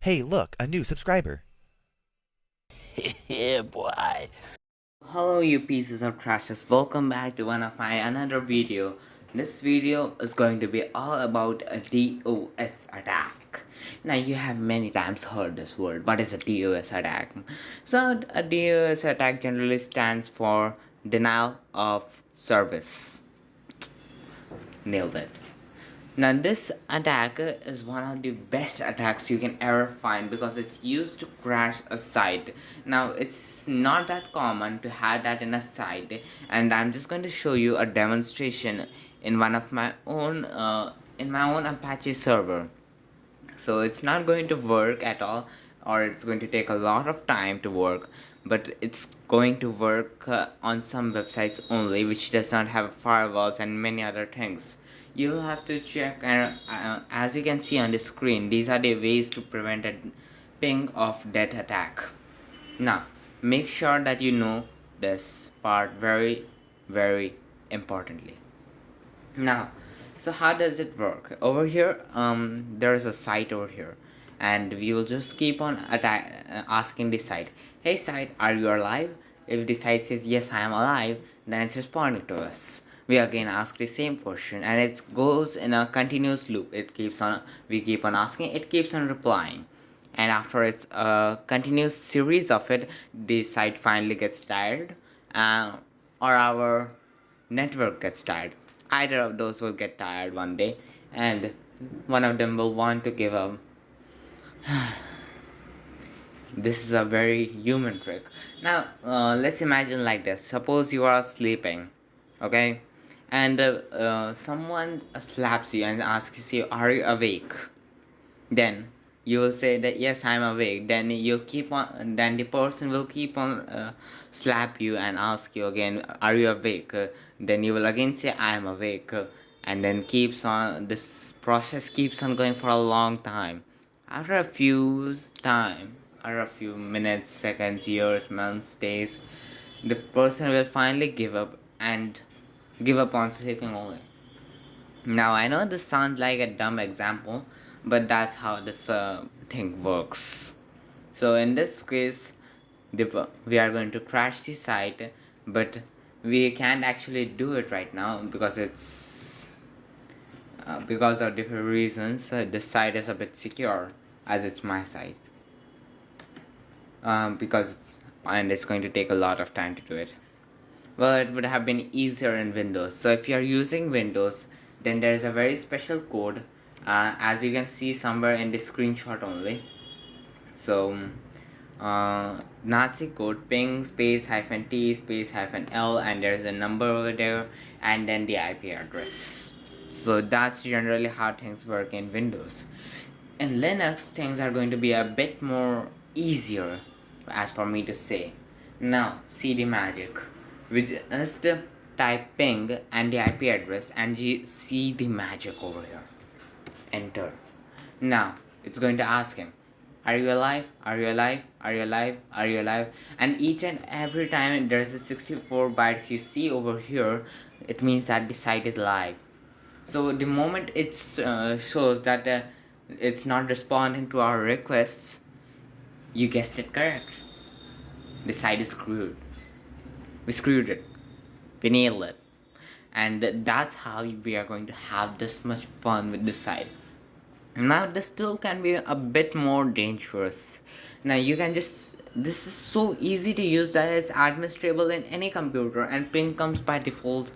Hey, look, a new subscriber. Yeah, boy. Hello, you pieces of trashes. Welcome back to one of my another video. This video is going to be all about a DOS attack. Now, you have many times heard this word. What is a DOS attack? So, a DOS attack generally stands for denial of service. Nailed it. Now, this attack is one of the best attacks you can ever find because it's used to crash a site. Now, it's not that common to have that in a site, and I'm just going to show you a demonstration in one of my own in my own Apache server. So it's not going to work at all, or it's going to take a lot of time to work, but it's going to work on some websites only which does not have firewalls and many other things. You'll have to check, and as you can see on the screen, these are the ways to prevent a ping of death attack. Now, make sure that you know this part very importantly. Now, so how does it work? Over here, there is a site over here, and we will just keep on asking the site, "Hey site, are you alive?" If the site says yes, I am alive, then it's responding to us. We again ask the same question, and it goes in a continuous loop. We keep on asking, it keeps on replying, and after it's a continuous series of it, the site finally gets tired, or our network gets tired. Either of those will get tired one day, and one of them will want to give up. This is a very human trick. Now, let's imagine like this. Suppose you are sleeping, okay? And someone slaps you and asks you, "Are you awake?" Then you will say that yes, I'm awake. Then you keep on, then the person will keep on slap you and ask you again, "Are you awake?" Then you will again say, "I'm awake," and then keeps on, this process keeps on going for a long time. After a few time, after a few minutes, seconds, years, months, days, the person will finally give up and give up on sleeping only. Now, I know this sounds like a dumb example, but that's how this thing works. So, in this case, we are going to crash the site, but we can't actually do it right now because it's because of different reasons. This site is a bit secure as it's my site, and it's going to take a lot of time to do it. Well, it would have been easier in Windows. So if you're using Windows, then there is a very special code, as you can see somewhere in the screenshot only. So Nazi code ping space hyphen t space hyphen l, and there's a number over there, and then the IP address. So that's generally how things work in Windows. In Linux, things are going to be a bit more easier, as for me to say. Now, see the magic. We just type ping and the IP address, and you see the magic over here. Enter. Now, it's going to ask him, "Are you alive? Are you alive? Are you alive? Are you alive?" And each and every time there's a 64 bytes you see over here, it means that the site is live. So the moment it shows that it's not responding to our requests, you guessed it correct. The site is screwed. We screwed it. We nailed it. And that's how we are going to have this much fun with this site. Now this still can be a bit more dangerous. Now you can just, this is so easy to use that it's administrable in any computer, and ping comes by default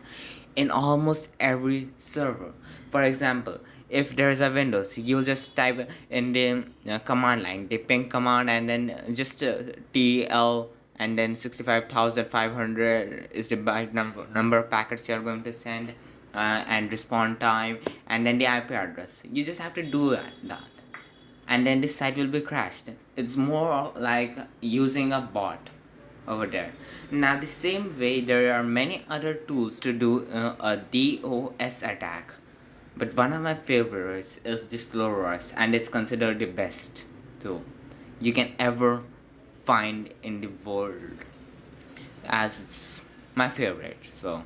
in almost every server. For example, if there is a Windows, you'll just type in the command line the ping command, and then just TL, and then 65,500 is the byte number of packets you are going to send, and response time, and then the IP address. You just have to do that, and then this site will be crashed. It's more like using a bot over there. Now, the same way, there are many other tools to do a DOS attack, but one of my favorites is Disclorus, and it's considered the best tool you can ever find in the world, as it's my favorite. So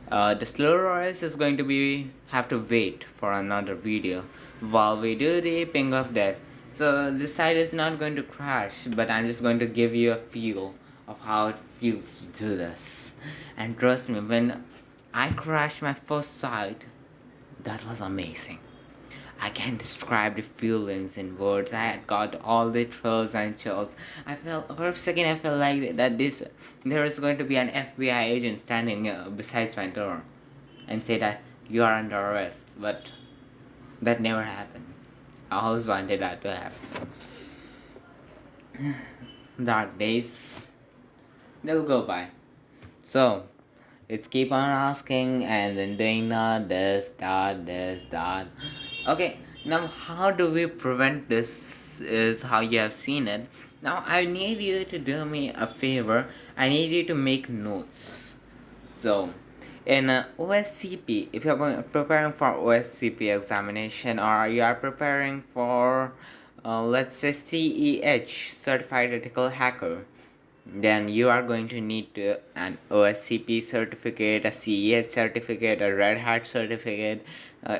The slow rise is going to be have to wait for another video while we do the ping of death. So this site is not going to crash, but I'm just going to give you a feel of how it feels to do this. And trust me, when I crashed my first site, that was amazing. I can't describe the feelings in words. I had got all the thrills and chills. I felt for a second I felt like that this there is going to be an FBI agent standing beside my door and say that you are under arrest. But that never happened. I always wanted that to happen. Dark days, they'll go by. So let's keep on asking and then doing that, this, that. Okay, now how do we prevent this? Is how you have seen it. Now I need you to do me a favor. I need you to make notes. So, in OSCP, if you're preparing for OSCP examination or you are preparing for, let's say CEH, Certified Ethical Hacker, then you are going to need an OSCP certificate, a CEH certificate, a Red Hat certificate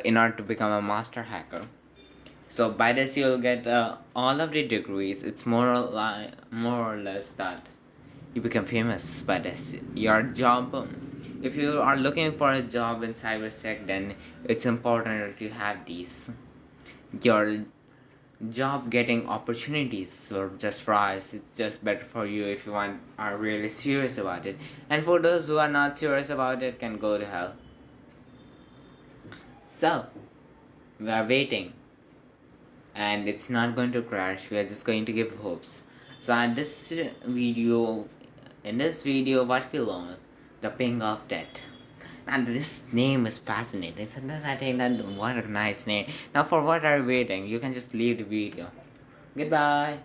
in order to become a master hacker. So by this you'll get all of the degrees. It's more or less that you become famous by this. Your job, if you are looking for a job in cybersec, then it's important that you have these. Your job getting opportunities or just rise. It's just better for you if you are really serious about it. And for those who are not serious about it, can go to hell. So we are waiting, and it's not going to crash. We are just going to give hopes. So at this video, in this video, what we learn, the ping of death. And this name is fascinating. Sometimes I think that what a nice name. Now for what are you waiting? You can just leave the video. Goodbye.